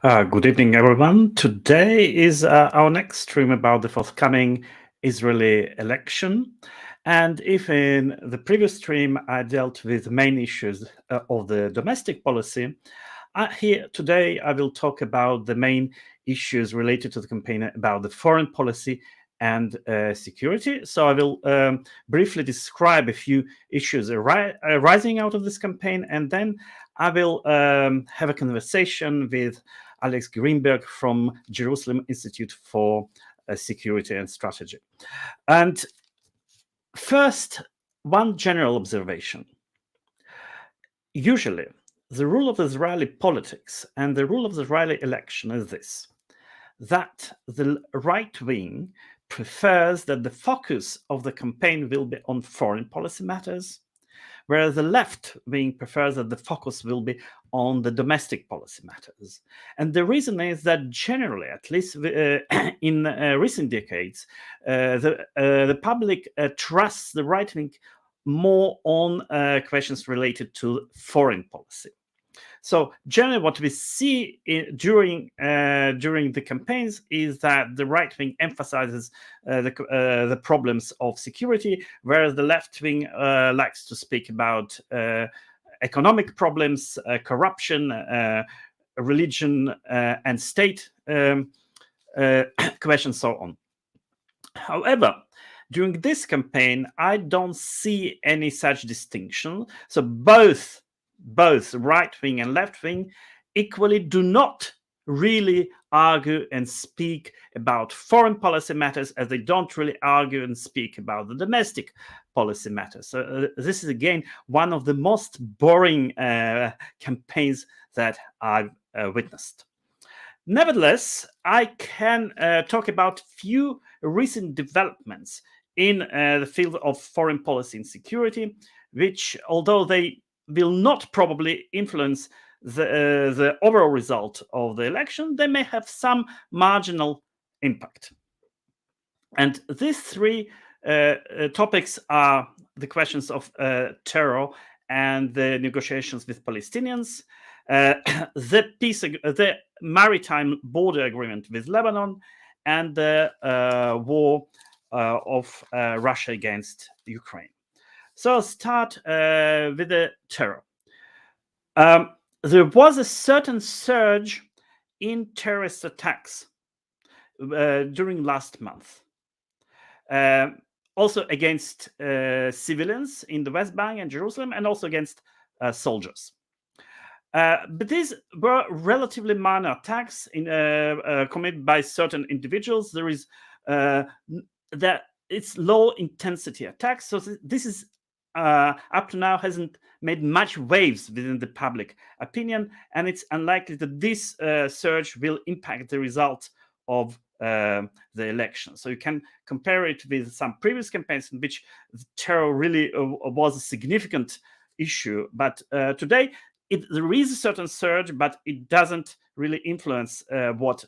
Good evening, everyone. Today is our next stream about the forthcoming Israeli election. And if in the previous stream I dealt with the main issues of the domestic policy, here today I will talk about the main issues related to the campaign about the foreign policy and security. So I will briefly describe a few issues arising out of this campaign, and then I will have a conversation with Alex Grinberg from Jerusalem Institute for Security and Strategy. And first, one general observation. Usually, the rule of Israeli politics and the rule of the Israeli election is this: that the right wing prefers that the focus of the campaign will be on foreign policy matters, whereas the left wing prefers that the focus will be on the domestic policy matters. And the reason is that generally, at least in recent decades, the public trusts the right wing more on questions related to foreign policy. So generally, what we see during the campaigns is that the right wing emphasizes the problems of security, whereas the left wing likes to speak about economic problems, corruption, religion, and state questions, so on. However, during this campaign, I don't see any such distinction. So both right wing and left wing equally do not really argue and speak about foreign policy matters, as they don't really argue and speak about the domestic policy matters. So this is again one of the most boring campaigns that I've witnessed. Nevertheless, I can talk about few recent developments in the field of foreign policy and security, which, although they will not probably influence the overall result of the election, they may have some marginal impact. And these three topics are the questions of terror and the negotiations with Palestinians, the maritime border agreement with Lebanon, and the war of Russia against Ukraine. So I'll start with the terror. There was a certain surge in terrorist attacks during last month. Also against civilians in the West Bank and Jerusalem, and also against soldiers. But these were relatively minor attacks committed by certain individuals. There is that it's low intensity attacks. So this is up to now hasn't made much waves within the public opinion, and it's unlikely that this surge will impact the result of the election. So you can compare it with some previous campaigns in which terror really was a significant issue. But today, there is a certain surge, but it doesn't really influence what's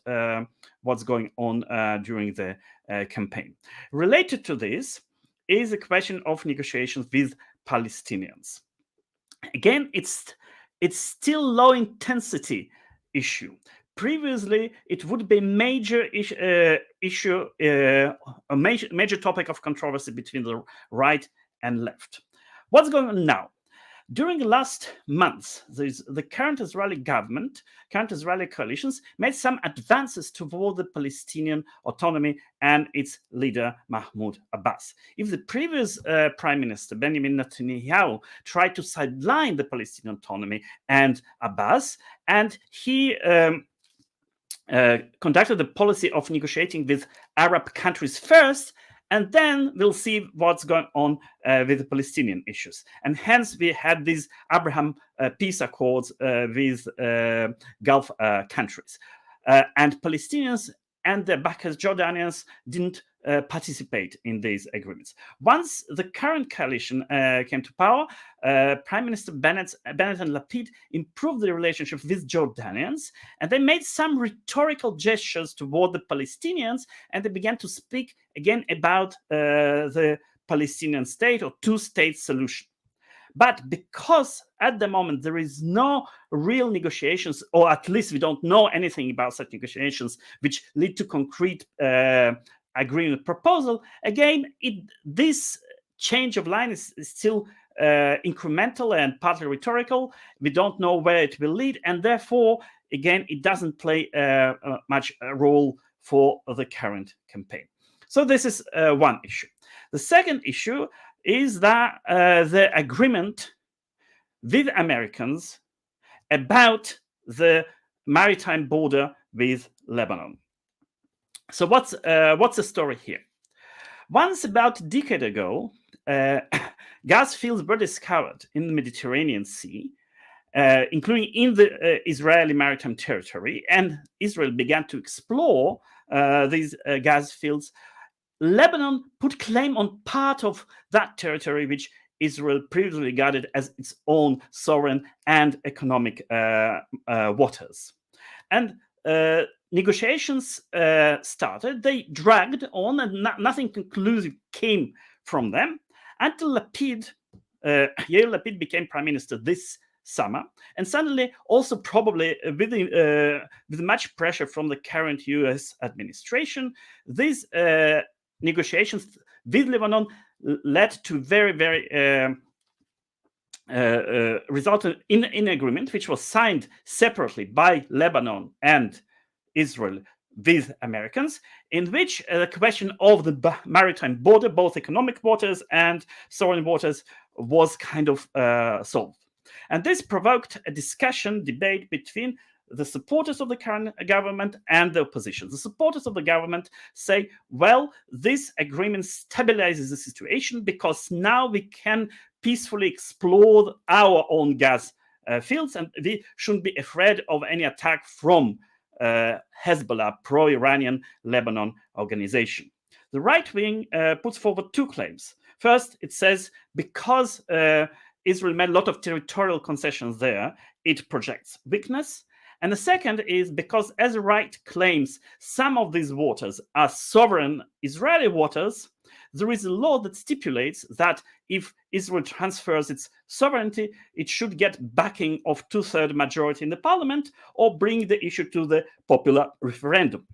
going on during the campaign. Related to this is a question of negotiations with Palestinians. Again, it's still low intensity issue. Previously, it would be a major issue, a major topic of controversy between the right and left. What's going on now? During the last months, the current Israeli government, current Israeli coalitions made some advances toward the Palestinian autonomy and its leader, Mahmoud Abbas. If the previous Prime Minister, Benjamin Netanyahu, tried to sideline the Palestinian autonomy and Abbas, and he conducted the policy of negotiating with Arab countries first, and then we'll see what's going on with the Palestinian issues. And hence we had these Abraham peace accords with Gulf countries. And Palestinians and the backers, Jordanians, didn't participate in these agreements. Once the current coalition came to power, Prime Minister Bennett and Lapid improved the relationship with Jordanians, and they made some rhetorical gestures toward the Palestinians, and they began to speak again about the Palestinian state or two-state solution. But because at the moment there is no real negotiations, or at least we don't know anything about such negotiations which lead to concrete agreement proposal, again, this change of line is still incremental and partly rhetorical. We don't know where it will lead, and therefore, again, it doesn't play much a role for the current campaign. So this is one issue. The second issue is that the agreement with Americans about the maritime border with Lebanon. So what's the story here? Once about a decade ago, gas fields were discovered in the Mediterranean Sea, including in the Israeli maritime territory, and Israel began to explore these gas fields. Lebanon put claim on part of that territory, which Israel previously regarded as its own sovereign and economic waters. And negotiations started. They dragged on, and nothing conclusive came from them until Yair Lapid became prime minister this summer, and suddenly, also probably with much pressure from the current U.S. administration, these negotiations with Lebanon led to very resulted in an agreement which was signed separately by Lebanon and Israel with Americans, in which the question of the maritime border, both economic waters and sovereign waters, was kind of solved. And this provoked a debate between the supporters of the current government and the opposition. The supporters of the government say, well, this agreement stabilizes the situation because now we can peacefully explore our own gas fields, and we shouldn't be afraid of any attack from Hezbollah, pro-Iranian Lebanon organization. The right wing puts forward two claims. First, it says because Israel made a lot of territorial concessions there, it projects weakness. And the second is because, as the right claims, some of these waters are sovereign Israeli waters. There is a law that stipulates that if Israel transfers its sovereignty, it should get backing of 2/3 majority in the parliament or bring the issue to the popular referendum.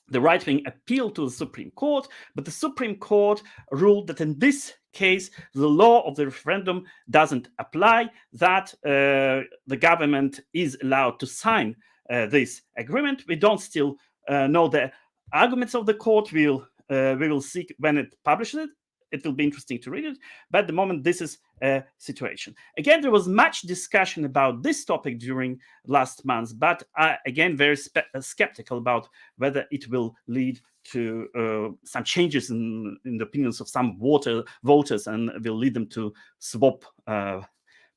The right wing appealed to the Supreme Court, but the Supreme Court ruled that in this case, the law of the referendum doesn't apply, that the government is allowed to sign this agreement. We don't still know the arguments of the court. We will see when it publishes it. It will be interesting to read it. But at the moment, this is a situation. Again, there was much discussion about this topic during last month, but again, very skeptical about whether it will lead to some changes in the opinions of some voters and will lead them to swap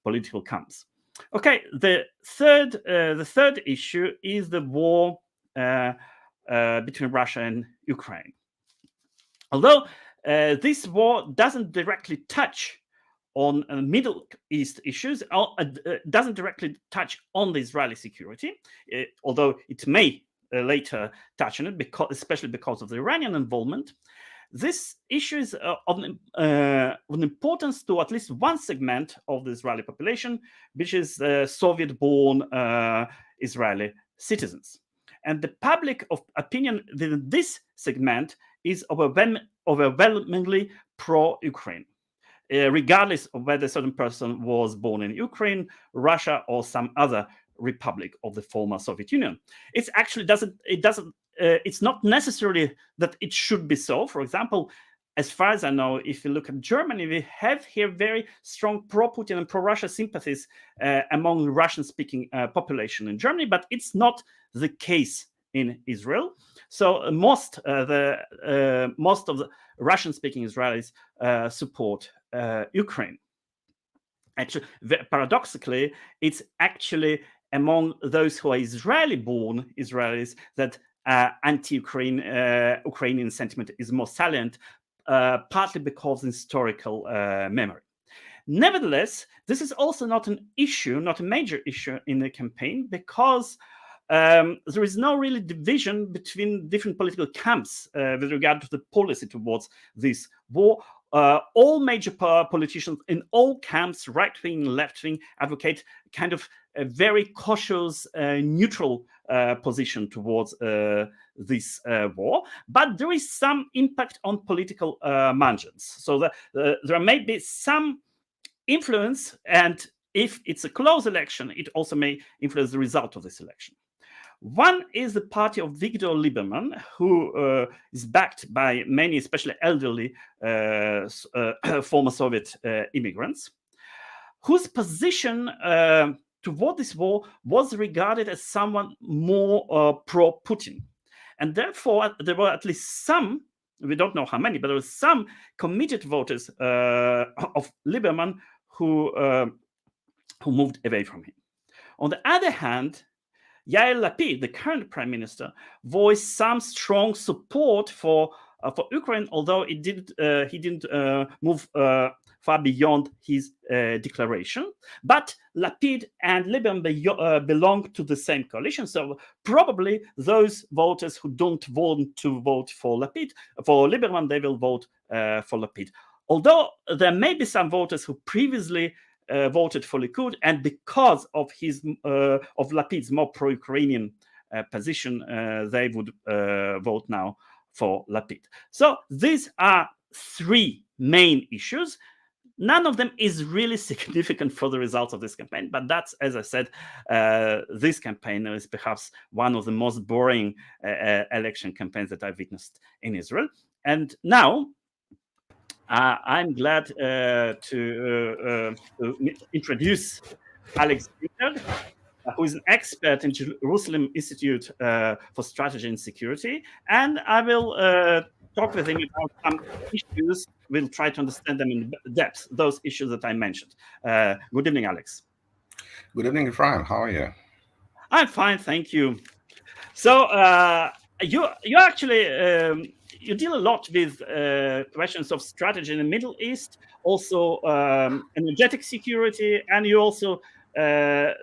political camps. Okay, the third issue is the war between Russia and Ukraine. Although this war doesn't directly touch on Middle East issues, doesn't directly touch on the Israeli security, although it may later touch on it, especially because of the Iranian involvement. This issue is of importance to at least one segment of the Israeli population, which is Soviet-born Israeli citizens. And the public opinion within this segment is overwhelmingly pro-Ukraine, regardless of whether a certain person was born in Ukraine, Russia, or some other republic of the former Soviet Union. It's not necessarily that it should be so. For example, as far as I know, if you look at Germany, we have here very strong pro-Putin and pro-Russia sympathies among the Russian-speaking population in Germany, but it's not the case in Israel. So most of the Russian-speaking Israelis support Ukraine. Actually, paradoxically, it's actually among those who are Israeli-born Israelis that anti-Ukrainian sentiment is more salient, partly because of historical memory. Nevertheless, this is also not a major issue in the campaign, because there is no really division between different political camps with regard to the policy towards this war. all major politicians in all camps, right wing, left wing, advocate kind of a very cautious, neutral position towards this war. But there is some impact on political margins. So there may be some influence, and if it's a close election, it also may influence the result of this election. One is the party of Viktor Lieberman, who is backed by many, especially elderly former Soviet immigrants, whose position toward this war was regarded as someone more pro-Putin. And therefore, there were at least some, we don't know how many, but there were some committed voters of Lieberman who moved away from him. On the other hand, Yair Lapid, the current prime minister, voiced some strong support for Ukraine, although he didn't move far beyond his declaration. But Lapid and Lieberman belong to the same coalition, so probably those voters who don't want to vote for Lieberman, they will vote for Lapid. Although there may be some voters who previously voted for Likud, and because of Lapid's more pro-Ukrainian position, they would vote now for Lapid. So these are three main issues. None of them is really significant for the results of this campaign, but that's, as I said, this campaign is perhaps one of the most boring election campaigns that I've witnessed in Israel. And now, I'm glad to introduce Alex Grinberg, who is an expert in Jerusalem Institute for Strategy and Security. And I will talk with him about some issues. We'll try to understand them in depth, those issues that I mentioned. Good evening, Alex. Good evening, Ephraim. How are you? I'm fine, thank you. So you actually you deal a lot with questions of strategy in the Middle East, also energetic security, and you also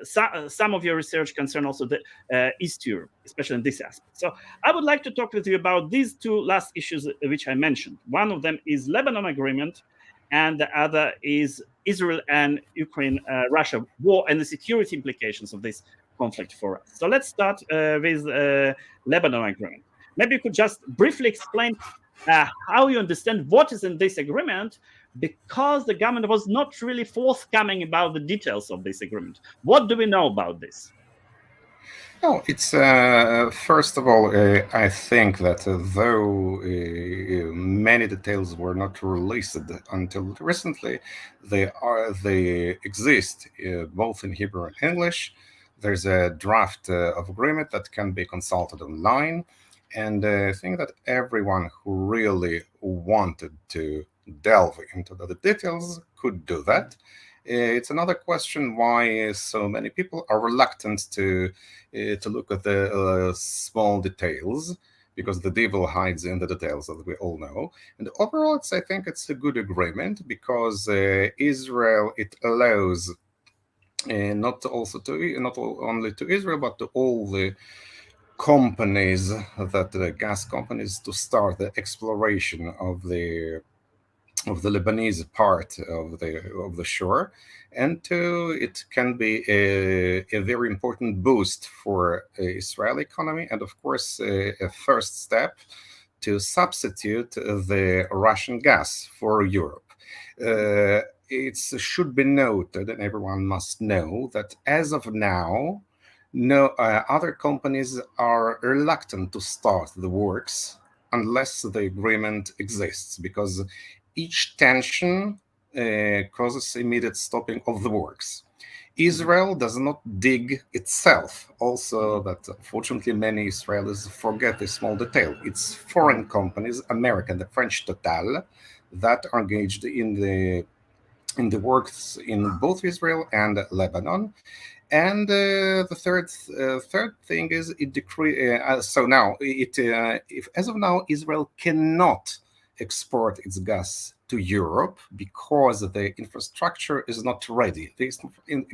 some of your research concern also the East Europe, especially in this aspect. So I would like to talk with you about these two last issues which I mentioned. One of them is Lebanon agreement, and the other is Israel and Ukraine Russia war and the security implications of this conflict for us. So let's start with Lebanon agreement. Maybe you could just briefly explain how you understand what is in this agreement, because the government was not really forthcoming about the details of this agreement. What do we know about this? Oh, it's first of all, I think that though many details were not released until recently, they exist both in Hebrew and English. There's a draft of agreement that can be consulted online, and I think that everyone who really wanted to delve into the details could do that. It's another question why so many people are reluctant to look at the small details, because the devil hides in the details, as we all know. And overall, I think it's a good agreement, because Israel, it allows not only to Israel, but to all the companies, that the gas companies, to start the exploration of the Lebanese part of the shore, and it can be a very important boost for Israeli economy, and of course a first step to substitute the Russian gas for Europe. It should be noted, and everyone must know, that as of now, no other companies are reluctant to start the works unless the agreement exists, because each tension causes immediate stopping of the works. Israel does not dig itself. Also, that unfortunately many Israelis forget this small detail. It's foreign companies, American, the French Total, that are engaged in the works in both Israel and Lebanon. And the third thing is it decree. So now, if as of now, Israel cannot export its gas to Europe because the infrastructure is not ready. The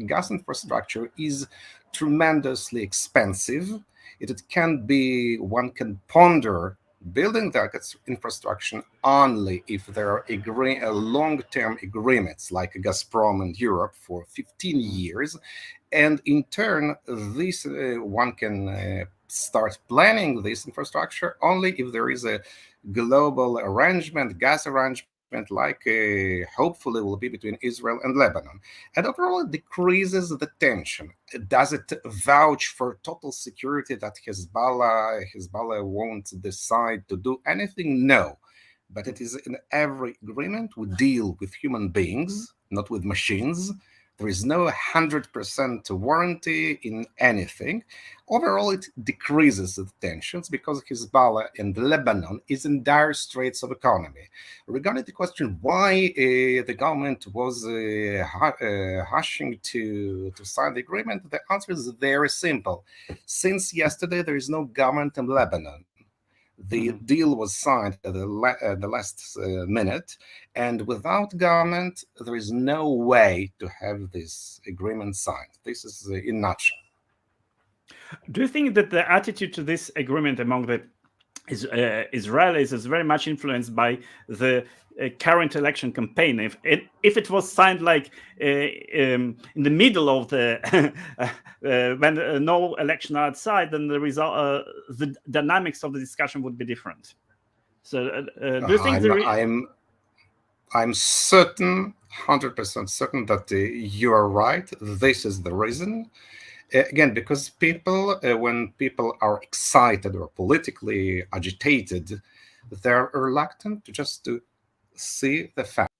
gas infrastructure is tremendously expensive. One can ponder building that infrastructure only if there are long-term agreements like Gazprom and Europe for 15 years. And in turn, this one can start planning this infrastructure only if there is a global arrangement, gas arrangement, like hopefully will be between Israel and Lebanon. And overall, it decreases the tension. Does it vouch for total security that Hezbollah won't decide to do anything? No. But it is in every agreement we deal with human beings, not with machines. There is no 100% warranty in anything. Overall, it decreases the tensions because Hezbollah and Lebanon is in dire straits of economy. Regarding the question why the government was hushing to sign the agreement, the answer is very simple. Since yesterday, there is no government in Lebanon. The deal was signed at the last minute, and without government, there is no way to have this agreement signed. This is in a nutshell. Do you think that the attitude to this agreement among the Israelis is very much influenced by the current election campaign? If it was signed like in the middle of the when no election outside, then the result, the dynamics of the discussion would be different. So, do you think I'm certain, 100% certain that you are right. This is the reason. Again, because when people are excited or politically agitated, they're reluctant to see the fact.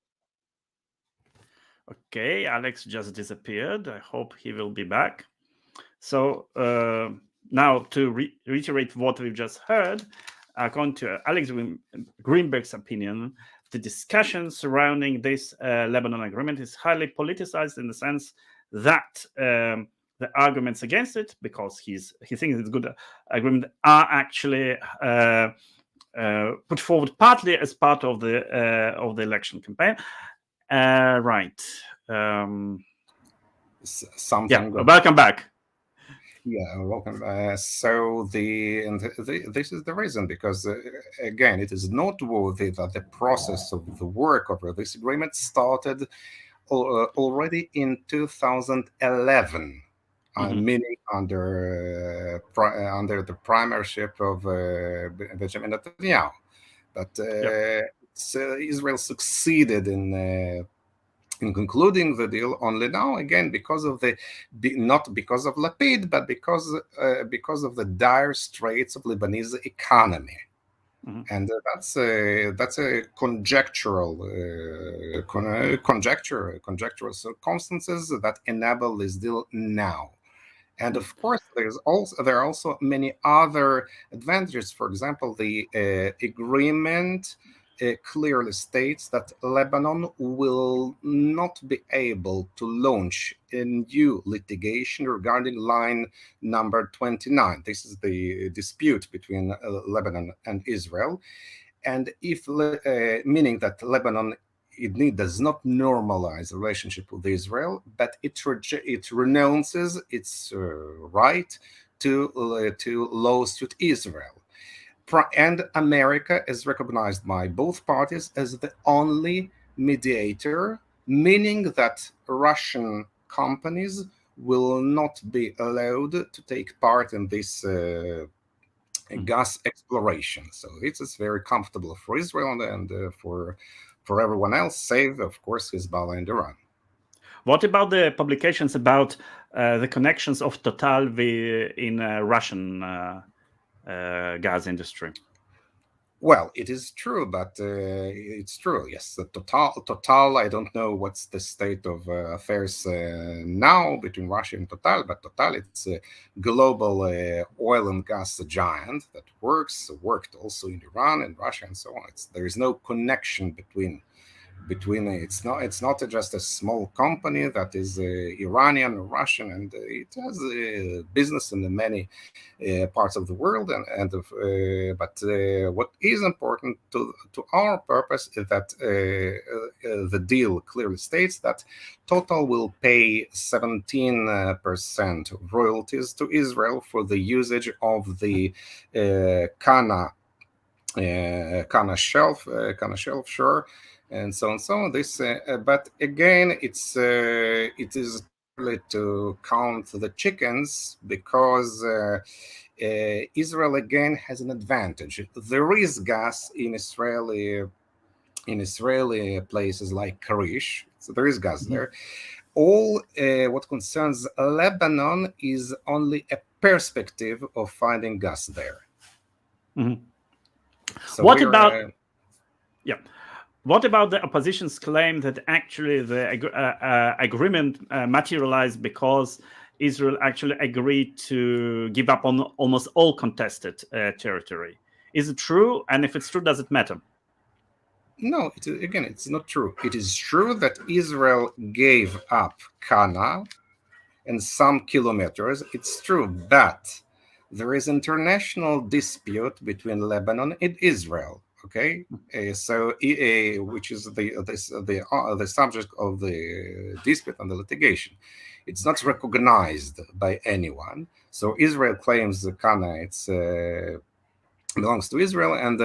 Okay, Alex just disappeared. I hope he will be back. So now to reiterate what we've just heard, according to Alex Grinberg's opinion, the discussion surrounding this Lebanon agreement is highly politicized in the sense that the arguments against it, because he thinks it's a good agreement, are actually put forward partly as part of the election campaign. Right. Welcome back. Yeah, welcome. So this is the reason, because again, it is noteworthy that the process of the work over this agreement started already in 2011. Meaning under the premiership of Benjamin Netanyahu, but Israel succeeded in concluding the deal only now, again because of not because of Lapid, but because of the dire straits of Lebanese economy. And that's a conjectural circumstances that enable this deal now. And of course, there are also many other advantages. For example, the agreement clearly states that Lebanon will not be able to launch a new litigation regarding line number 29. This is the dispute between Lebanon and Israel. And meaning that Lebanon does not normalize a relationship with Israel, but it renounces its right to lawsuit Israel. And America is recognized by both parties as the only mediator, meaning that Russian companies will not be allowed to take part in this gas exploration. So it is very comfortable for Israel and for everyone else, save, of course, Hezbollah and Iran. What about the publications about the connections of Total in Russian gas industry? Well, it is true, but it's true. Yes, the Total. I don't know what's the state of affairs now between Russia and Total, but Total, it's a global oil and gas giant that worked also in Iran and Russia and so on. There is no connection between it's not just a small company that is Iranian or Russian, and it has business in many parts of the world. But what is important to our purpose is that the deal clearly states that Total will pay 17% royalties to Israel for the usage of the Kana Kana shelf, sure, and so on, so on. But again, it is too early to count the chickens because Israel again has an advantage. There is gas in Israeli places like Karish, so there is gas Mhm. there. All what concerns Lebanon is only a perspective of finding gas there. Mhm. So What we're about yeah? What about the opposition's claim that actually the agreement materialized because Israel actually agreed to give up on almost all contested territory? Is it true? And if it's true, does it matter? No, again, it's not true. It is true that Israel gave up Kana and some kilometers. It's true, but there is international dispute between Lebanon and Israel. Okay, which is the subject of the dispute and the litigation. It's not recognized by anyone. So Israel claims the Kana belongs to Israel and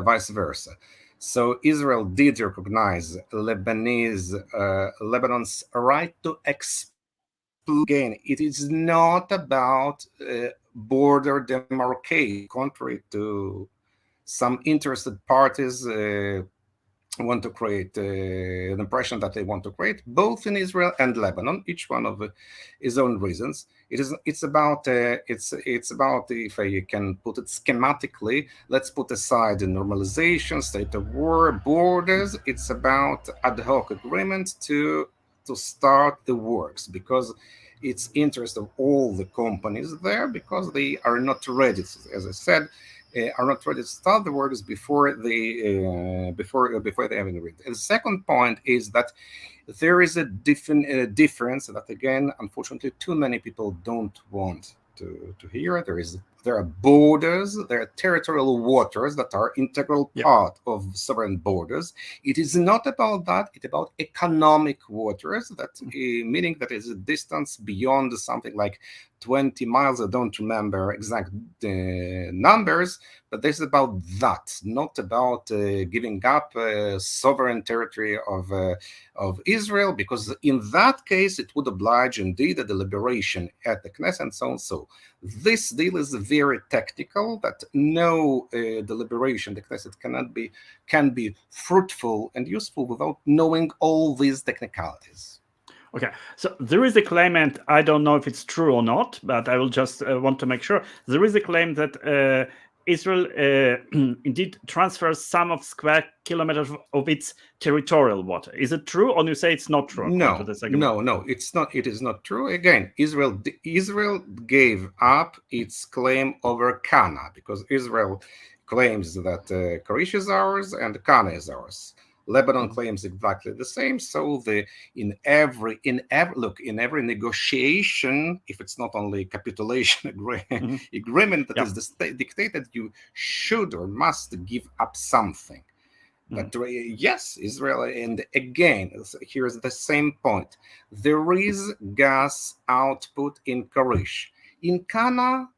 vice versa. So Israel did recognize Lebanon's right to explore. Again, it is not about border demarcation, contrary to some interested parties want to create an impression that they want to create, both in Israel and Lebanon, each one of his own reasons. It's about, if I can put it schematically, let's put aside the normalization, state of war, borders. It's about ad hoc agreement to start the works because it's interest of all the companies there because they are not ready, as I said, are not ready to start the works before they have agreed. And the second point is that there is a difference that again, unfortunately, too many people don't want to hear. There are borders, there are territorial waters that are integral Yeah. part of sovereign borders. It is not about that, it's about economic waters, that meaning that is a distance beyond something like 20 miles. I don't remember exact numbers, but this is about that, not about giving up sovereign territory of Israel, because in that case it would oblige indeed a deliberation at the Knesset and so on. So this deal is very technical, that no deliberation the Knesset can be fruitful and useful without knowing all these technicalities. Okay, so there is a claim, and I don't know if it's true or not, but I will just want to make sure. There is a claim that Israel indeed transfers some of square kilometers of its territorial water. Is it true, or you say it's not true according to No, this agreement? no, it's not. It is not true. Again, Israel gave up its claim over Kana because Israel claims that Karish is ours and Kana is ours. Lebanon Mhm. claims exactly the same. So in every negotiation, if it's not only capitulation Mhm. agreement, that Yeah. is the state dictated, you should or must give up something. Mhm. But yes, Israel, and again, here's the same point. There is gas output in Karish. In Kana,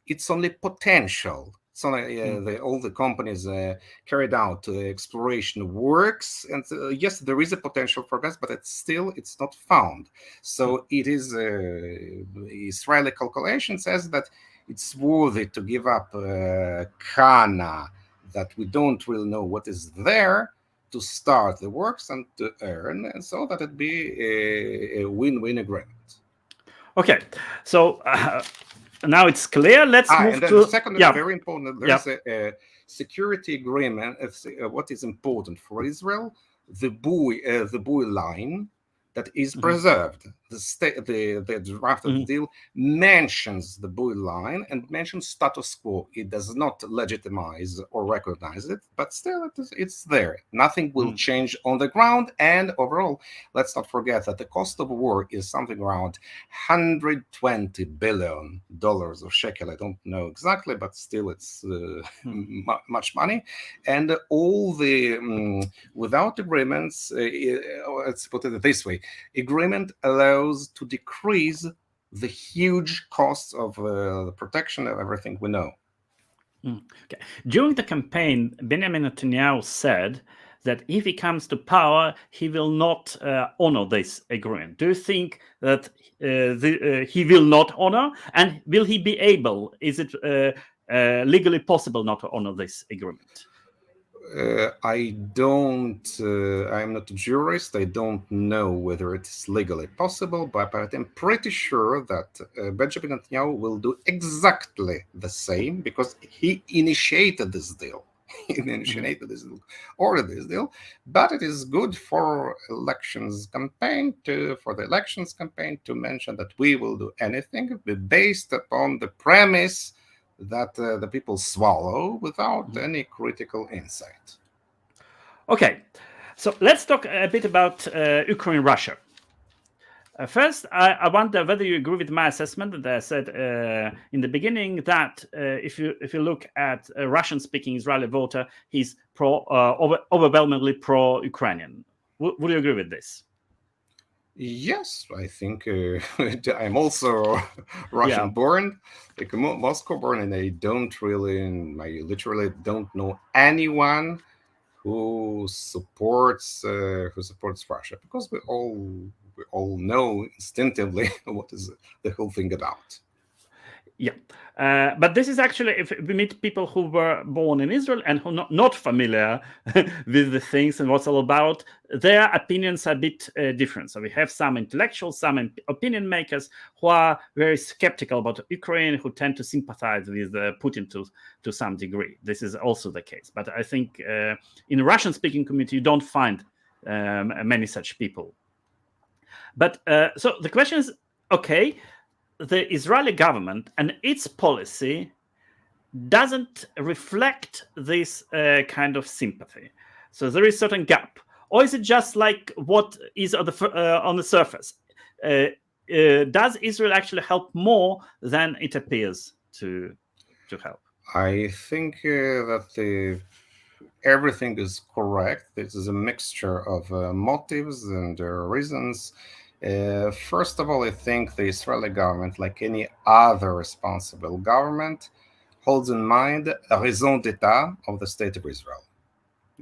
it's only potential. So Mhm. all the companies carried out exploration works, and yes, there is a potential for gas, but it's not found. Mhm. So it is Israeli calculation says that it's worthy to give up Kana, that we don't really know what is there, to start the works and to earn, and so that it be a win-win agreement. Okay, so now it's clear. Let's And move then the to second, yeah, very important, there yeah. is a security agreement. What is important for Israel, the buoy line that is Mhm. preserved. The draft of the Mhm. deal mentions the buoy line and mentions status quo. It does not legitimize or recognize it, but still it's there. Nothing will Mhm. change on the ground. And overall, let's not forget that the cost of war is something around $120 billion of shekel. I don't know exactly, but still it's Mhm. much money. And all the without agreements, let's put it this way: agreement allows to decrease the huge costs of the protection of everything we know. Okay. During the campaign, Benjamin Netanyahu said that if he comes to power, he will not honor this agreement. Do you think that he will not honor? And will he be able? Is it legally possible not to honor this agreement? I'm not a jurist. I don't know whether it is legally possible, but I'm pretty sure that Benjamin Netanyahu will do exactly the same because he initiated this deal. He initiated this deal, ordered this deal, but it is good for the elections campaign to mention that we will do anything based upon the premise that the people swallow without any critical insight. Okay, so let's talk a bit about Ukraine, Russia. First, I wonder whether you agree with my assessment that I said in the beginning that if you look at a Russian-speaking Israeli voter, he's overwhelmingly pro-Ukrainian. Would you agree with this? Yes, I think I'm also Russian-born, like Moscow-born, and I literally don't know anyone who supports Russia because we all know instinctively what is the whole thing about. Yeah, but this is actually if we meet people who were born in Israel and who are not familiar with the things and what's all about, their opinions are a bit different. So we have some intellectuals, some opinion makers who are very skeptical about Ukraine, who tend to sympathize with Putin to some degree. This is also the case. But I think in the Russian-speaking community, you don't find many such people. But so the question is, okay, the Israeli government and its policy doesn't reflect this kind of sympathy. So there is a certain gap. Or is it just like what is on the surface? Does Israel actually help more than it appears to help? I think that everything is correct. This is a mixture of motives and reasons. First of all, I think the Israeli government, like any other responsible government, holds in mind a raison d'etat of the state of Israel.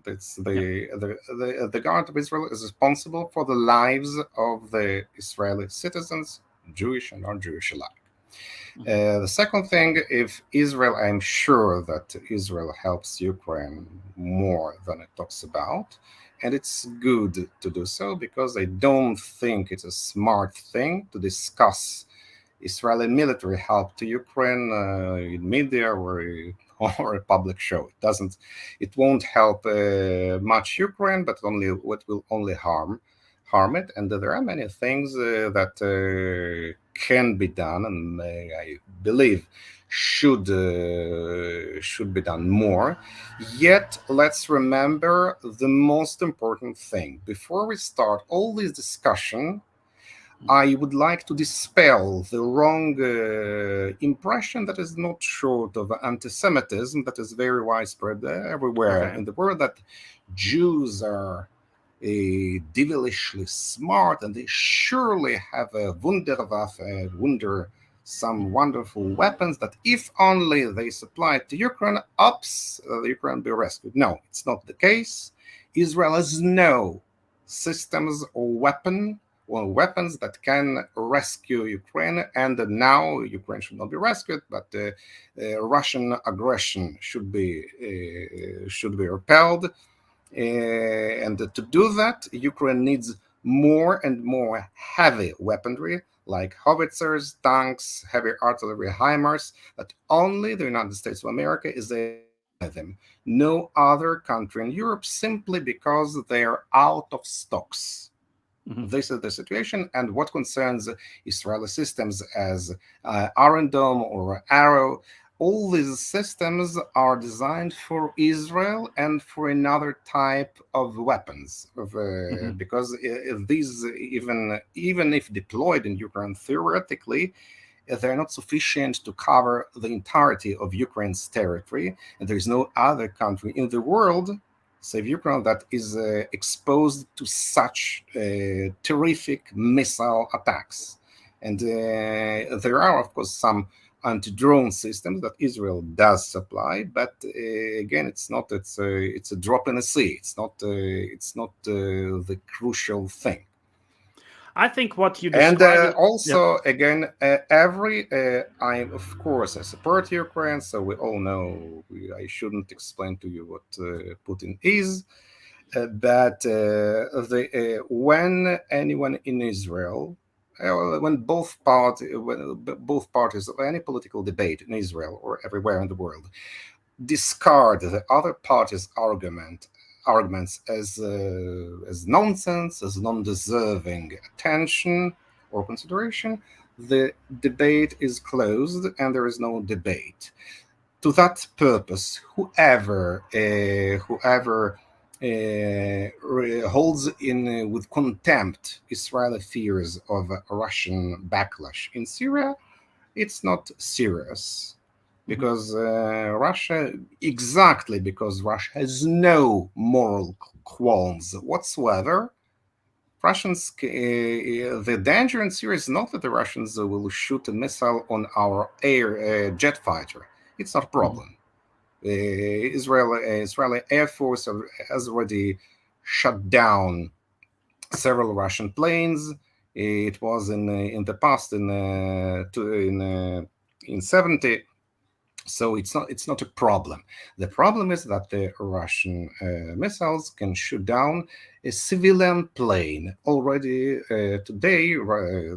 It's the government of Israel is responsible for the lives of the Israeli citizens, Jewish and non-Jewish alike. The second thing, if Israel, I'm sure that Israel helps Ukraine more than it talks about, and it's good to do so because I don't think it's a smart thing to discuss Israeli military help to Ukraine in media or a public show. It won't help much Ukraine, but what will only harm it. And there are many things that can be done, and I believe should be done more. Yet, let's remember the most important thing before we start all this discussion. I would like to dispel the wrong impression that is not short of anti-Semitism that is very widespread everywhere in the world, that Jews are devilishly smart and they surely have a Wunderwaffe, some wonderful weapons that if only they supplied to Ukraine, the Ukraine be rescued. No, it's not the case. Israel has no systems or weapons that can rescue Ukraine, and now Ukraine should not be rescued, but Russian aggression should be repelled. And to do that, Ukraine needs more and more heavy weaponry like howitzers, tanks, heavy artillery, HIMARS, that only the United States of America is able to supply them. No other country in Europe, simply because they are out of stocks. This is the situation, and what concerns Israeli systems as Iron Dome or Arrow, all these systems are designed for Israel and for another type of weapons. Because these, even if deployed in Ukraine theoretically, they're not sufficient to cover the entirety of Ukraine's territory, and there is no other country in the world save Ukraine that is exposed to such terrific missile attacks. And there are, of course, some anti-drone systems that Israel does supply, but again, it's a drop in the sea. It's not the crucial thing. I think what you And describe is, yeah. also, again, of course, I support Ukraine, so we all know I shouldn't explain to you what Putin is. When anyone in Israel, when both parties of any political debate in Israel or everywhere in the world discard the other party's arguments as nonsense, as non-deserving attention or consideration, the debate is closed and there is no debate. To that purpose, whoever holds in with contempt Israeli fears of a Russian backlash in Syria, it's not serious because Russia has no moral qualms whatsoever. The danger in Syria is not that the Russians will shoot a missile on our air jet fighter. It's not a problem. Israeli Air Force has already shut down several Russian planes. It was in the past in 70. So it's not a problem. The problem is that the Russian missiles can shoot down a civilian plane. Already today,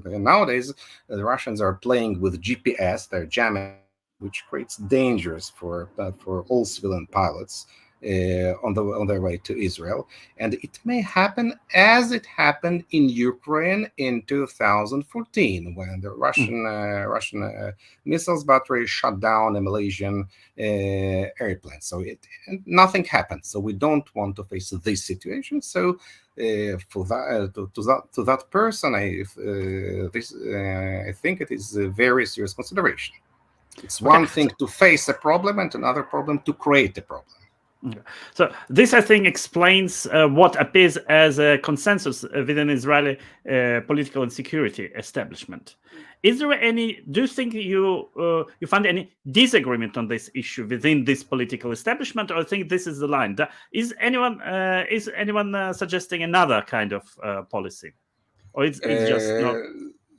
nowadays, the Russians are playing with GPS. They're jamming GPS, which creates dangers for all civilian pilots on their way to Israel. And it may happen as it happened in Ukraine in 2014 when the Russian missiles battery shut down a Malaysian airplane. So nothing happened. So we don't want to face this situation. So for that to that person, I think it is a very serious consideration. It's one thing to face a problem and another problem to create a problem. So this, I think, explains what appears as a consensus within Israeli political and security establishment. Is there any? Do you think you find any disagreement on this issue within this political establishment, or I think this is the line? Is anyone suggesting another kind of policy, or it's just not?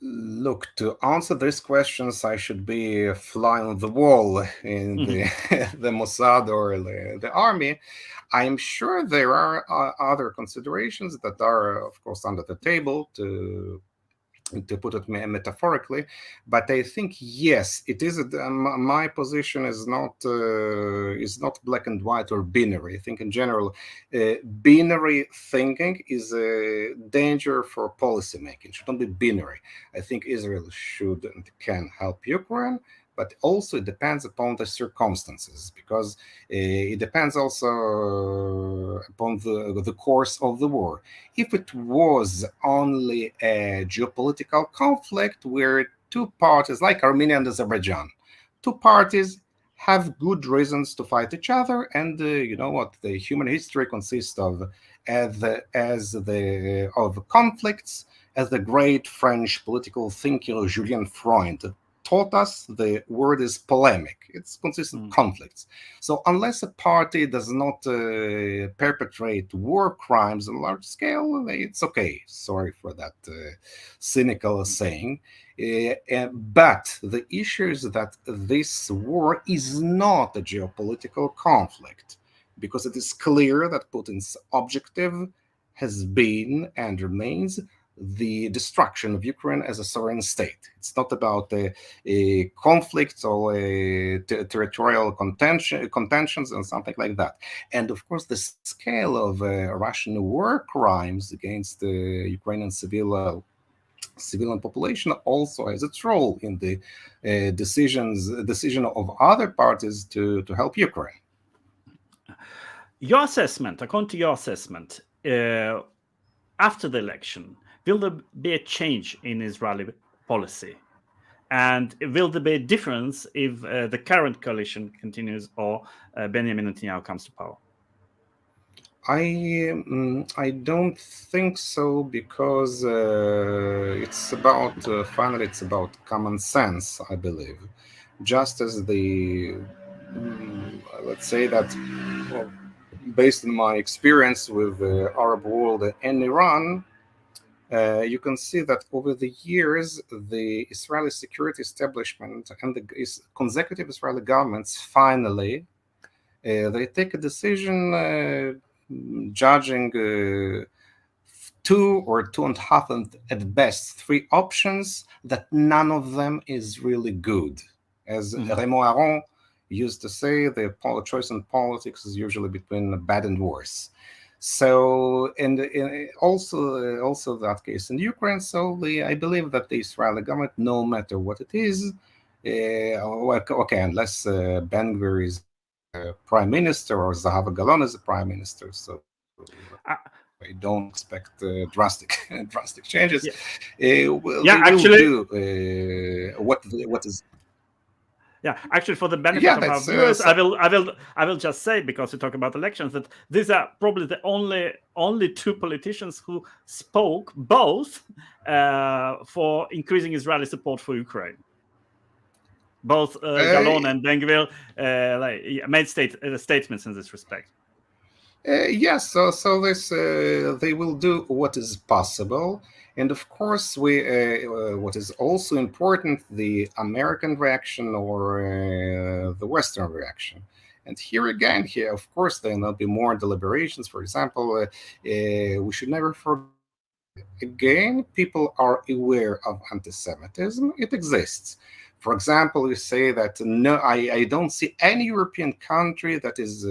Look, to answer these questions, I should be a fly on the wall in the Mossad or the army. I'm sure there are other considerations that are, of course, under the table to put it metaphorically, but I think yes, it is. My position is not black and white or binary. I think in general, binary thinking is a danger for policymaking. It shouldn't be binary. I think Israel should and can help Ukraine, but also it depends upon the circumstances because it depends also upon the course of the war. If it was only a geopolitical conflict where two parties, like Armenia and Azerbaijan, two parties have good reasons to fight each other, and you know what? The human history consists of of conflicts, as the great French political thinker Julien Freund taught us, the word is polemic. It consists of conflicts. So unless a party does not perpetrate war crimes on a large scale, it's okay. Sorry for that cynical saying. But the issue is that this war is not a geopolitical conflict because it is clear that Putin's objective has been and remains the destruction of Ukraine as a sovereign state. It's not about a conflicts or territorial contentions and something like that. And of course, the scale of Russian war crimes against the Ukrainian civilian population also has its role in the decision of other parties to help Ukraine. Your assessment, according to your assessment, after the election, will there be a change in Israeli policy? And will there be a difference if the current coalition continues or Benjamin Netanyahu comes to power? I don't think so because it's about finally it's about common sense, I believe. just as let's say that, well, based on my experience with the Arab world and Iran, you can see that over the years, the Israeli security establishment and the consecutive Israeli governments finally they take a decision judging two or two and a half, and at best three options that none of them is really good. As Raymond Aron used to say, the choice in politics is usually between bad and worse. So, and also that case in Ukraine. So, I believe that the Israeli government, no matter what it is, okay, unless Ben Gvir is prime minister or Zahava Galon is a prime minister, so I don't expect drastic drastic changes. Well, yeah, they will actually, do what is. yeah, actually, for the benefit Yeah, of our that's viewers, I will just say, because we talk about elections, that these are probably the only two politicians who spoke both for increasing Israeli support for Ukraine. Both Galon and Ben Gvir made statements in this respect. Yes, so this they will do what is possible, and of course, what is also important, the American reaction or the Western reaction. And here again, here of course there will be more deliberations. For example, we should never forget. Again, people are aware of anti-Semitism. It exists. For example, you say that no, I don't see any European country that is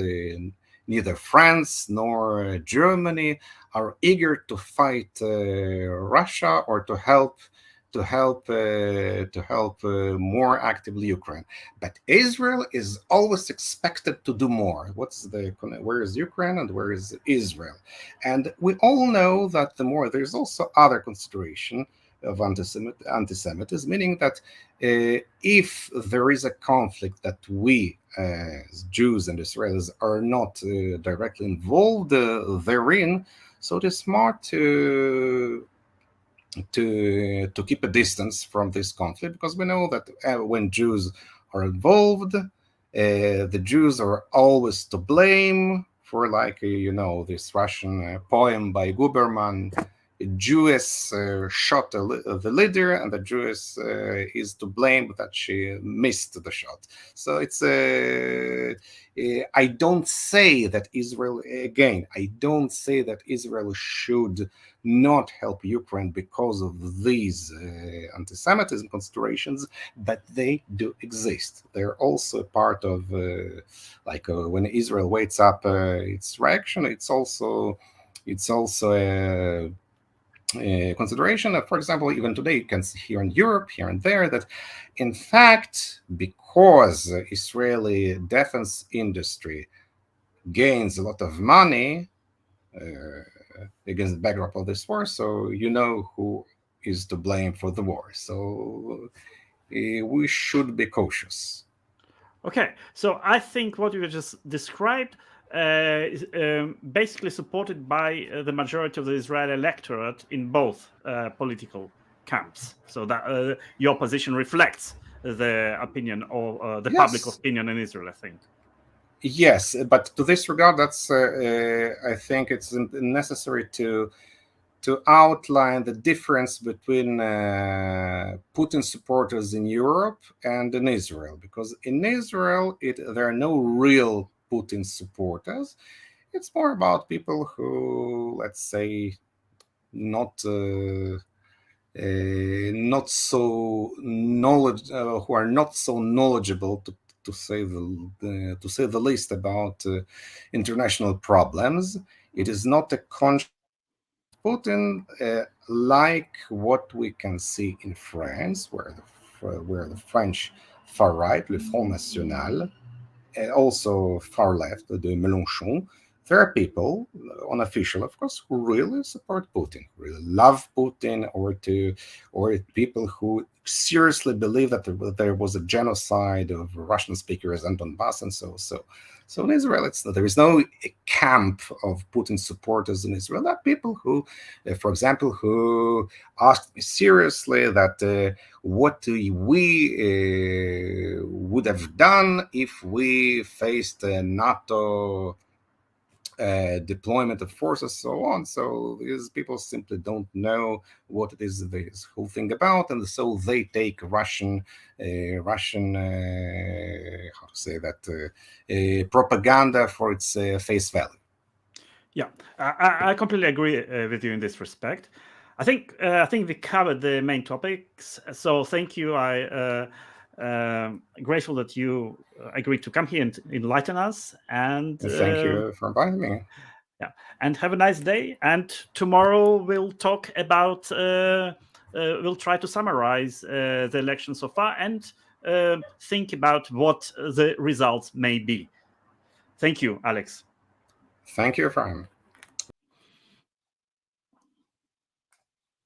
neither France nor Germany are eager to fight Russia or to help more actively Ukraine. But Israel is always expected to do more. Where is Ukraine and where is Israel? And we all know that the more there's also other consideration of anti-Semitism, meaning that if there is a conflict that we as Jews and Israelis are not directly involved therein, so it is smart to keep a distance from this conflict, because we know that when Jews are involved, the Jews are always to blame for, like, this Russian poem by Guberman. Jewess shot the leader, and the Jewess is to blame that she missed the shot. So I don't say that Israel, again, I don't say that Israel should not help Ukraine because of these anti-Semitism considerations, but they do exist. They're also a part of, when Israel wakes up its reaction, it's also a consideration. For example, even today, you can see here in Europe, here and there, that in fact, because Israeli defense industry gains a lot of money against the backdrop of this war, so you know who is to blame for the war. So we should be cautious. Okay, so I think what you just described is basically supported by the majority of the Israeli electorate in both political camps. So that your position reflects the opinion or the public Yes. opinion in Israel, I think. Yes, but to this regard, that's I think it's necessary to outline the difference between Putin supporters in Europe and in Israel, because in Israel there are no real Putin supporters. It's more about people who, let's say, not who are not so knowledgeable to say the least about international problems. It is not a conscious Putin, like what we can see in France, where the French far right, le Front National, also far left, the Mélenchon, there are people, unofficial of course, who really support Putin, really love Putin, or people who seriously believe that there was a genocide of Russian speakers in Donbass, and so in Israel, there is no camp of Putin supporters in Israel. There are people who, for example, who asked me seriously that what we would have done if we faced NATO deployment of forces, so on. So these people simply don't know what it is this whole thing about, and so they take Russian how to say that propaganda for its face value. Yeah, I completely agree with you in this respect. I think we covered the main topics. So thank you. Grateful that you agreed to come here and enlighten us. And Thank you for inviting me. yeah, and have a nice day. And tomorrow we'll talk about. We'll try to summarize the election so far and think about what the results may be. Thank you, Alex. Thank you, Ephraim.